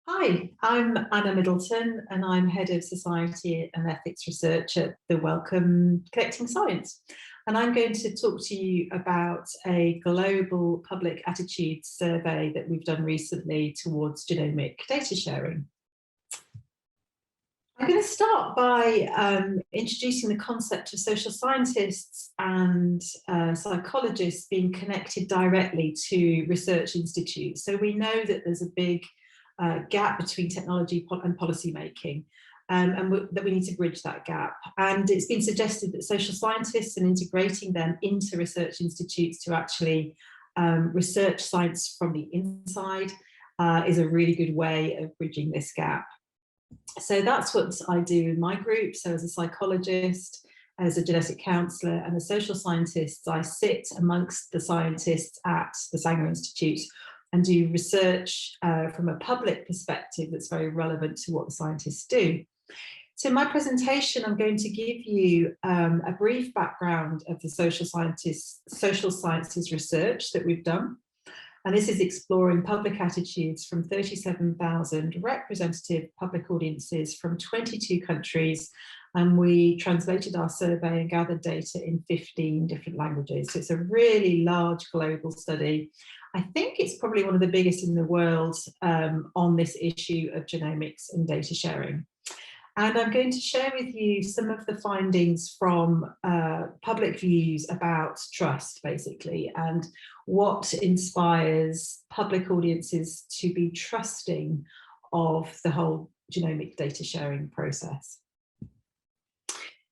Hi, I'm Anna Middleton and I'm Head of Society and Ethics Research at the Wellcome Connecting Science. And I'm going to talk to you about a global public attitude survey that we've done recently towards genomic data sharing. I'm going to start by introducing the concept of social scientists and psychologists being connected directly to research institutes. So we know that there's a big gap between technology and policy making, and that we need to bridge that gap. And it's been suggested that social scientists and integrating them into research institutes to actually research science from the inside is a really good way of bridging this gap. So that's what I do in my group. So as a psychologist, as a genetic counsellor and a social scientist, I sit amongst the scientists at the Sanger Institute and do research from a public perspective that's very relevant to what the scientists do. So in my presentation, I'm going to give you a brief background of the social sciences research that we've done. And this is exploring public attitudes from 37,000 representative public audiences from 22 countries. And we translated our survey and gathered data in 15 different languages. So it's a really large global study. I think it's probably one of the biggest in the world on this issue of genomics and data sharing. And I'm going to share with you some of the findings from public views about trust, basically, and what inspires public audiences to be trusting of the whole genomic data sharing process.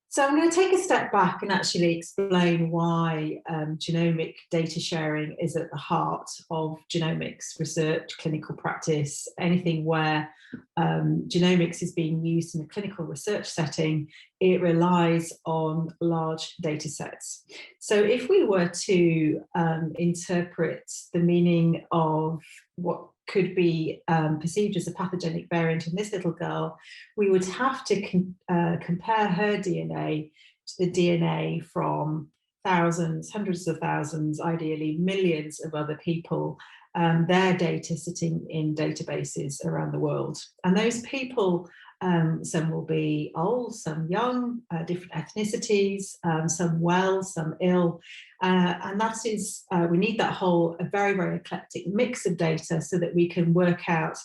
So I'm going to take a step back and actually explain why genomic data sharing is at the heart of genomics research, clinical practice, anything where genomics is being used in a clinical research setting. It relies on large data sets. So if we were to interpret the meaning of what could be perceived as a pathogenic variant in this little girl, we would have to compare her DNA to the DNA from thousands, hundreds of thousands, ideally millions of other people, their data sitting in databases around the world. And those people, some will be old, some young, different ethnicities, some well, some ill. And that is, we need that whole, a very, very eclectic mix of data so that we can work out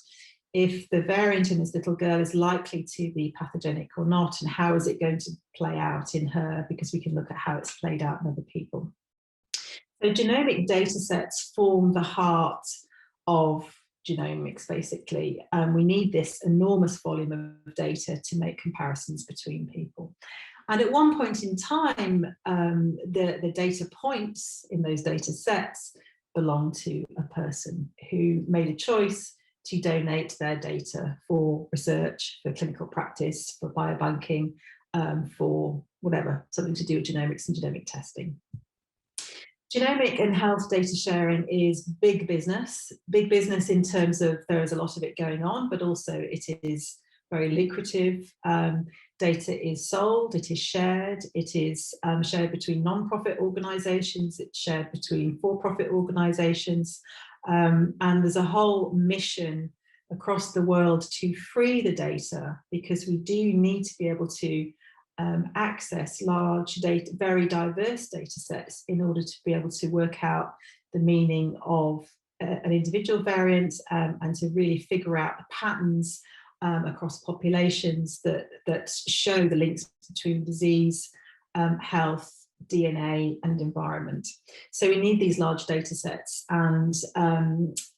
if the variant in this little girl is likely to be pathogenic or not, and how is it going to play out in her, because we can look at how it's played out in other people. So genomic data sets form the heart of genomics, basically. We need this enormous volume of data to make comparisons between people. And at one point in time, the data points in those data sets belong to a person who made a choice to donate their data for research, for clinical practice, for biobanking, for whatever, something to do with genomics and genomic testing. Genomic and health data sharing is big business in terms of there is a lot of it going on, but also it is very lucrative. Data is sold, it is shared between non-profit organisations, it's shared between for-profit organisations, and there's a whole mission across the world to free the data, because we do need to be able to access large data, very diverse data sets in order to be able to work out the meaning of an individual variant, and to really figure out the patterns across populations that show the links between disease, health, DNA and environment. So we need these large data sets, and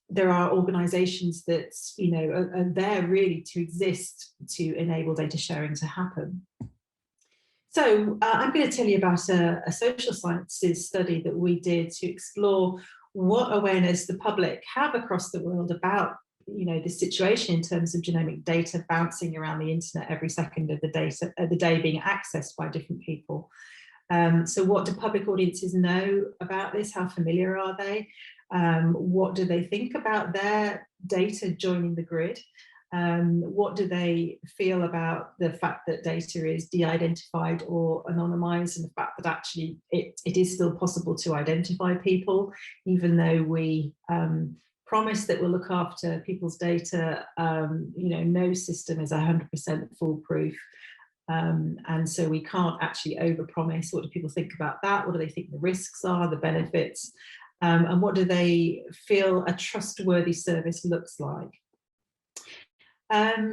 there are organisations that are there really to exist to enable data sharing to happen. So I'm going to tell you about a social sciences study that we did to explore what awareness the public have across the world about the situation in terms of genomic data bouncing around the internet every second of the day being accessed by different people. So what do public audiences know about this? How familiar are they? What do they think about their data joining the grid? What do they feel about the fact that data is de-identified or anonymized, and the fact that actually it is still possible to identify people, even though we promise that we'll look after people's data. No system is 100% foolproof. And so we can't actually overpromise. What do people think about that? What do they think the risks are, the benefits? And what do they feel a trustworthy service looks like?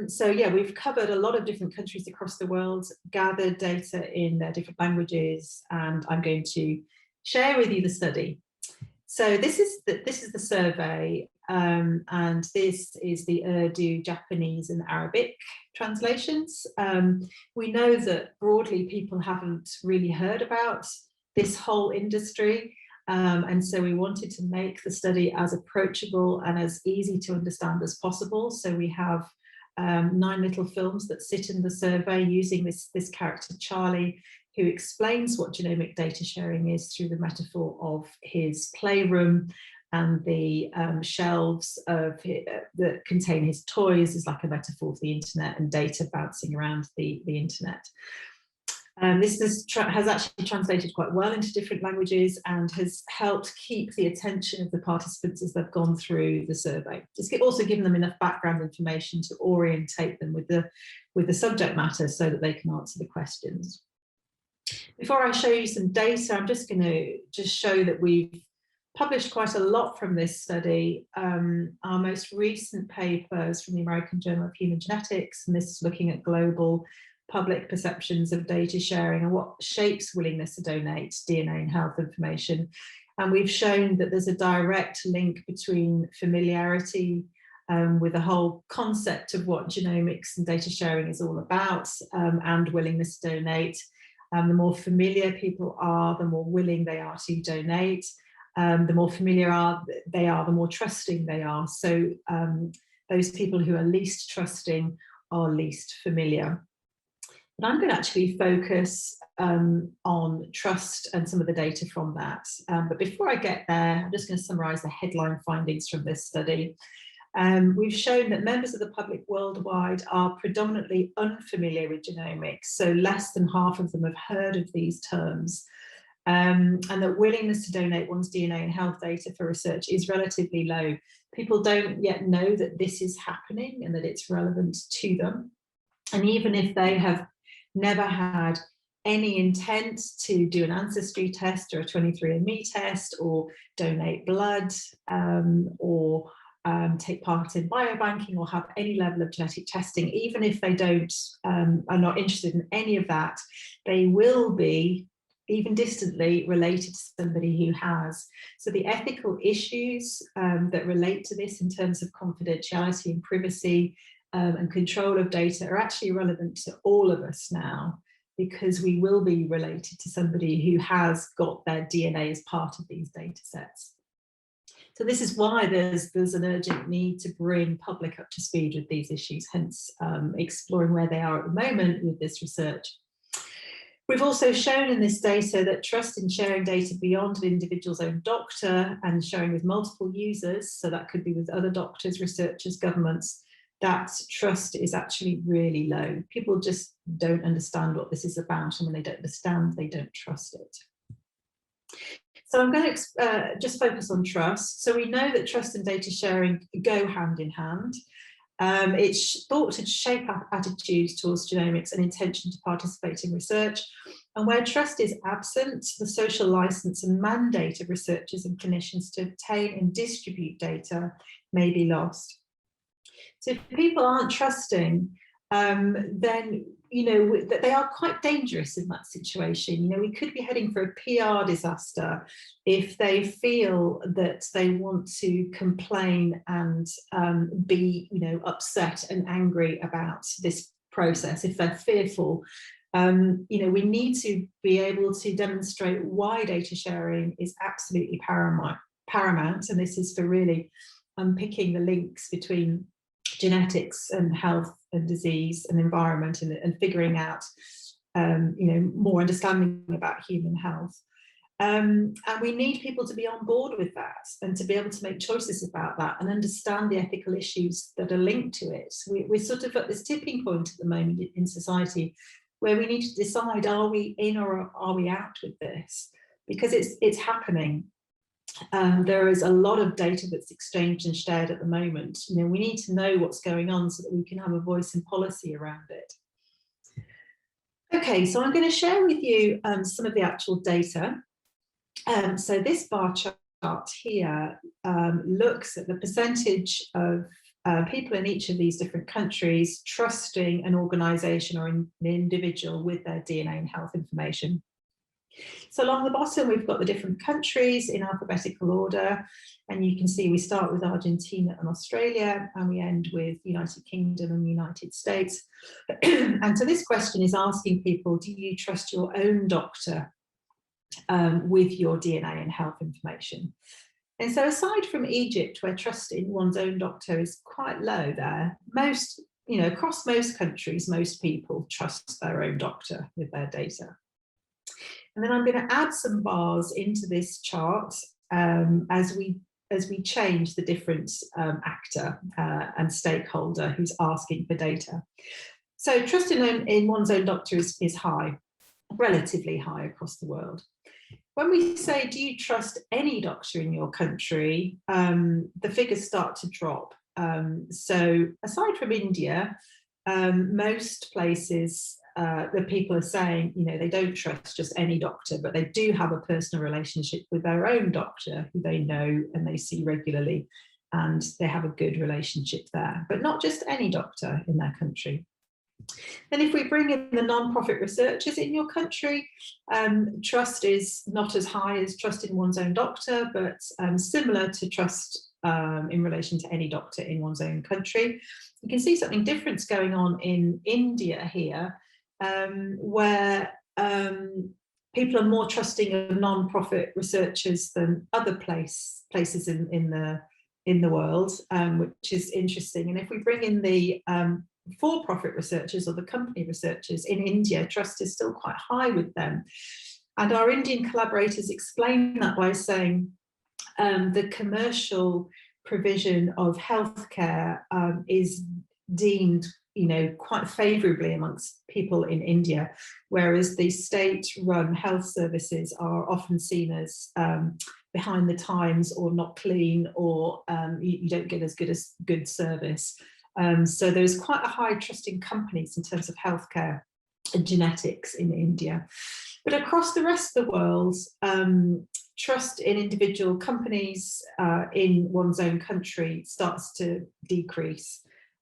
So yeah, we've covered a lot of different countries across the world, gathered data in their different languages, and I'm going to share with you the study. So this is the survey, and this is the Urdu, Japanese, and Arabic translations. We know that broadly people haven't really heard about this whole industry, and so we wanted to make the study as approachable and as easy to understand as possible. So we have 9 little films that sit in the survey using this character Charlie, who explains what genomic data sharing is through the metaphor of his playroom, and the shelves that contain his toys is like a metaphor for the internet and data bouncing around the internet. This has actually translated quite well into different languages and has helped keep the attention of the participants as they've gone through the survey. It's also given them enough background information to orientate them with the subject matter so that they can answer the questions. Before I show you some data, I'm just going to show that we've published quite a lot from this study. Our most recent paper is from the American Journal of Human Genetics, and this is looking at global public perceptions of data sharing and what shapes willingness to donate DNA and health information. And we've shown that there's a direct link between familiarity with the whole concept of what genomics and data sharing is all about, and willingness to donate. The more familiar people are, the more willing they are to donate. The more familiar they are, the more trusting they are. So those people who are least trusting are least familiar. But I'm going to actually focus on trust and some of the data from that. But before I get there, I'm just going to summarize the headline findings from this study. We've shown that members of the public worldwide are predominantly unfamiliar with genomics, so less than half of them have heard of these terms, and that willingness to donate one's DNA and health data for research is relatively low. People don't yet know that this is happening and that it's relevant to them. And even if they have never had any intent to do an ancestry test or a 23andMe test or donate blood or take part in biobanking or have any level of genetic testing, even if they are not interested in any of that, they will be, even distantly, related to somebody who has. So the ethical issues that relate to this in terms of confidentiality and privacy and control of data are actually relevant to all of us now, because we will be related to somebody who has got their DNA as part of these data sets. So this is why there's an urgent need to bring public up to speed with these issues, hence exploring where they are at the moment with this research. We've also shown in this data that trust in sharing data beyond an individual's own doctor and sharing with multiple users, so that could be with other doctors, researchers, governments, that trust is actually really low. People just don't understand what this is about, and when they don't understand, they don't trust it. So I'm going to just focus on trust. So we know that trust and data sharing go hand in hand. It's thought to shape our attitudes towards genomics and intention to participate in research. And where trust is absent, the social license and mandate of researchers and clinicians to obtain and distribute data may be lost. So if people aren't trusting, then that they are quite dangerous in that situation. We could be heading for a PR disaster if they feel that they want to complain and be upset and angry about this process. If they're fearful, we need to be able to demonstrate why data sharing is absolutely paramount, and this is for really unpicking the links between genetics and health and disease and environment, and figuring out more understanding about human health. And we need people to be on board with that and to be able to make choices about that and understand the ethical issues that are linked to it. We're sort of at this tipping point at the moment in society where we need to decide, are we in or are we out with this? Because it's happening. There is a lot of data that's exchanged and shared at the moment. You know, we need to know what's going on so that we can have a voice in policy around it. Okay, so I'm going to share with you some of the actual data. So this bar chart here looks at the percentage of people in each of these different countries trusting an organisation or an individual with their DNA and health information. So along the bottom, we've got the different countries in alphabetical order, and you can see we start with Argentina and Australia, and we end with United Kingdom and United States. And so this question is asking people, do you trust your own doctor with your DNA and health information? And so aside from Egypt, where trust in one's own doctor is quite low there, most, across most countries, most people trust their own doctor with their data. And then I'm going to add some bars into this chart as we change the different actor and stakeholder who's asking for data. So trust in one's own doctor is high, relatively high across the world. When we say, do you trust any doctor in your country, the figures start to drop. So aside from India, most places, the people are saying, they don't trust just any doctor, but they do have a personal relationship with their own doctor who they know and they see regularly, and they have a good relationship there, but not just any doctor in their country. And if we bring in the non-profit researchers in your country, trust is not as high as trust in one's own doctor, but similar to trust in relation to any doctor in one's own country. You can see something different going on in India here, where people are more trusting of non-profit researchers than other places in the world, which is interesting. And if we bring in the for-profit researchers or the company researchers in India, trust is still quite high with them. And our Indian collaborators explain that by saying the commercial provision of healthcare is deemed quite favourably amongst people in India, whereas the state-run health services are often seen as behind the times or not clean, or you don't get as good service. So there's quite a high trust in companies in terms of healthcare and genetics in India. But across the rest of the world, trust in individual companies in one's own country starts to decrease.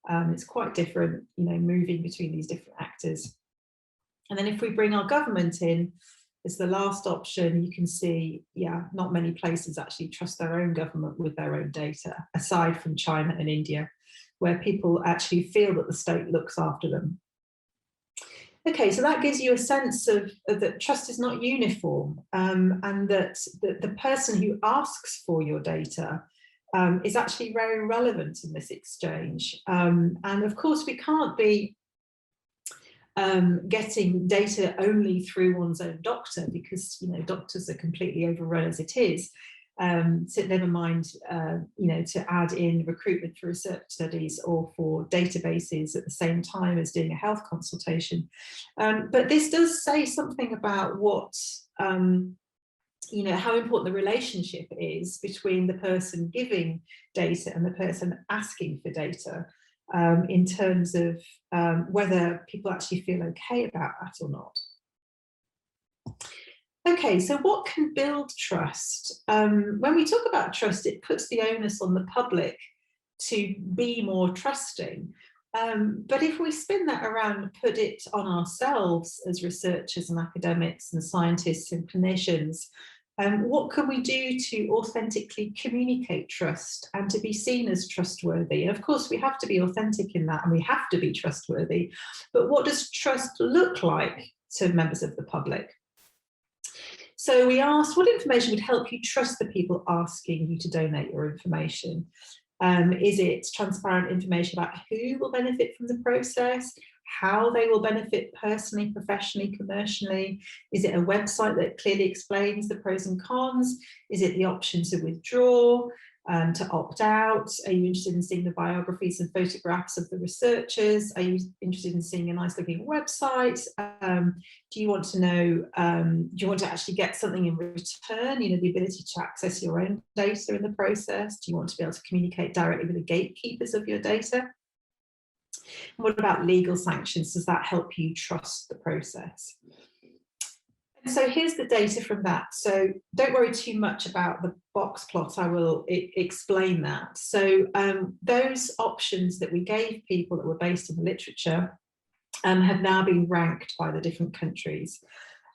It's quite different, moving between these different actors. And then if we bring our government in as the last option, you can see, not many places actually trust their own government with their own data, aside from China and India, where people actually feel that the state looks after them. Okay, so that gives you a sense of that trust is not uniform, and that the person who asks for your data is actually very relevant in this exchange. And of course, we can't be getting data only through one's own doctor, because doctors are completely overrun as it is. So never mind, to add in recruitment for research studies or for databases at the same time as doing a health consultation. But this does say something about what, how important the relationship is between the person giving data and the person asking for data, in terms of whether people actually feel okay about that or not. Okay, so what can build trust? When we talk about trust, it puts the onus on the public to be more trusting. But if we spin that around and put it on ourselves as researchers and academics and scientists and clinicians, what can we do to authentically communicate trust and to be seen as trustworthy? And of course, we have to be authentic in that, and we have to be trustworthy. But what does trust look like to members of the public? So we asked, what information would help you trust the people asking you to donate your information? Is it transparent information about who will benefit from the process? how they will benefit personally, professionally, commercially. Is it a website that clearly explains the pros and cons? Is it the option to withdraw, to opt out? Are you interested in seeing the biographies and photographs of the researchers? Are you interested in seeing a nice looking website? Do you want to know, do you want to actually get something in return, the ability to access your own data in the process? Do you want to be able to communicate directly with the gatekeepers of your data? And what about legal sanctions? Does that help you trust the process? So here's the data from that. So don't worry too much about the box plot. I will explain that. So those options that we gave people that were based on the literature have now been ranked by the different countries.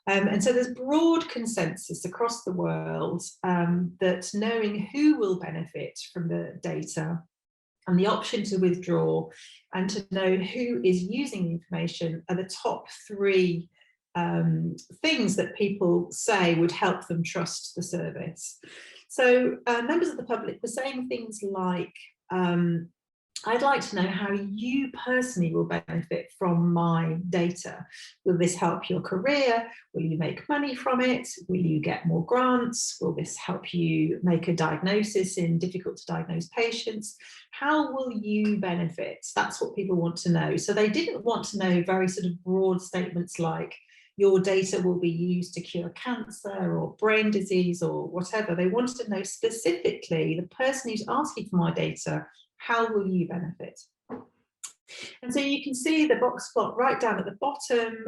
And so there's broad consensus across the world that knowing who will benefit from the data and the option to withdraw and to know who is using the information are the top three things that people say would help them trust the service. So members of the public were saying things like, I'd like to know how you personally will benefit from my data. Will this help your career? Will you make money from it? Will you get more grants? Will this help you make a diagnosis in difficult to diagnose patients? How will you benefit? That's what people want to know. So they didn't want to know very sort of broad statements like, your data will be used to cure cancer or brain disease or whatever. They wanted to know specifically, the person who's asking for my data, how will you benefit? And so you can see the box plot right down at the bottom,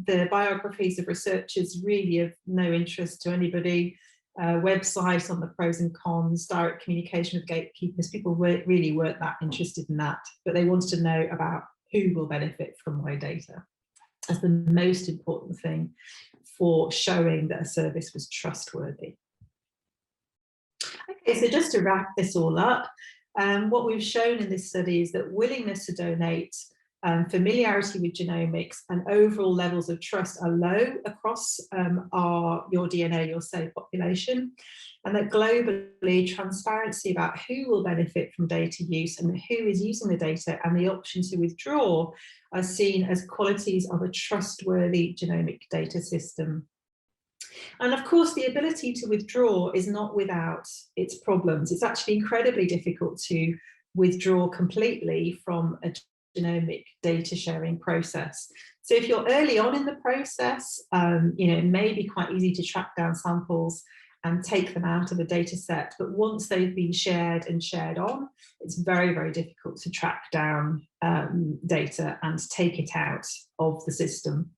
the biographies of researchers really of no interest to anybody, website on the pros and cons, direct communication with gatekeepers. People really weren't that interested in that, but they wanted to know about who will benefit from my data as the most important thing for showing that a service was trustworthy. Okay, so just to wrap this all up, what we've shown in this study is that willingness to donate, familiarity with genomics and overall levels of trust are low across your DNA, your cell population, and that globally transparency about who will benefit from data use and who is using the data and the option to withdraw are seen as qualities of a trustworthy genomic data system. And of course, the ability to withdraw is not without its problems. It's actually incredibly difficult to withdraw completely from a genomic data sharing process. So if you're early on in the process, it may be quite easy to track down samples and take them out of a data set. But once they've been shared and shared on, it's very, very difficult to track down data and take it out of the system.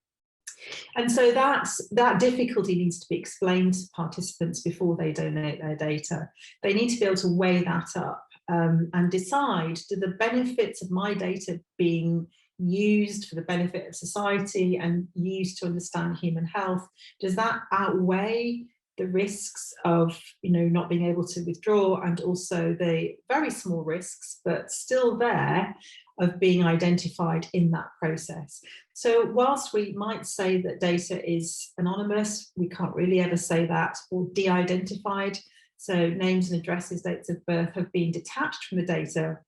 And so that difficulty needs to be explained to participants before they donate their data. They need to be able to weigh that up and decide, do the benefits of my data being used for the benefit of society and used to understand human health, does that outweigh the risks of not being able to withdraw, and also the very small risks, but still there, of being identified in that process? So whilst we might say that data is anonymous, we can't really ever say that, or de-identified. So names and addresses, dates of birth have been detached from the data.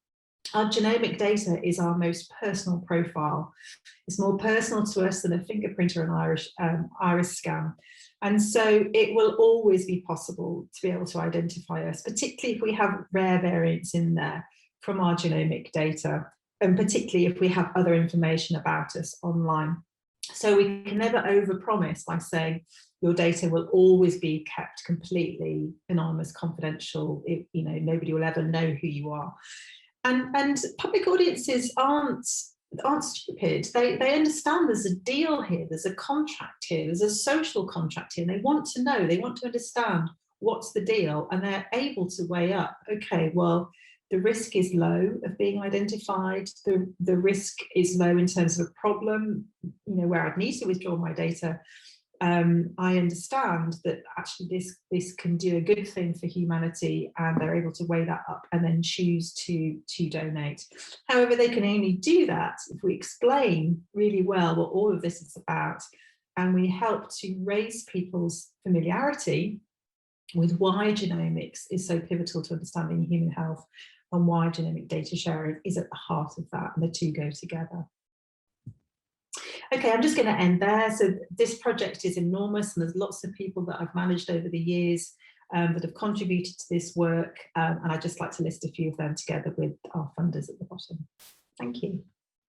Our genomic data is our most personal profile. It's more personal to us than a fingerprint or an iris scan. And so it will always be possible to be able to identify us, particularly if we have rare variants in there from our genomic data, and particularly if we have other information about us online. So we can never overpromise by saying your data will always be kept completely anonymous, confidential. Nobody will ever know who you are. And public audiences aren't stupid. They understand there's a deal here, there's a contract here, there's a social contract here, and they want to know, they want to understand what's the deal, and they're able to weigh up, okay, well, the risk is low of being identified, the risk is low in terms of a problem, where I'd need to withdraw my data. I understand that actually this can do a good thing for humanity, and they're able to weigh that up and then choose to donate. However, they can only do that if we explain really well what all of this is about, and we help to raise people's familiarity with why genomics is so pivotal to understanding human health and why genomic data sharing is at the heart of that, and the two go together. Okay, I'm just going to end there. So this project is enormous, and there's lots of people that I've managed over the years that have contributed to this work, and I'd just like to list a few of them together with our funders at the bottom. Thank you.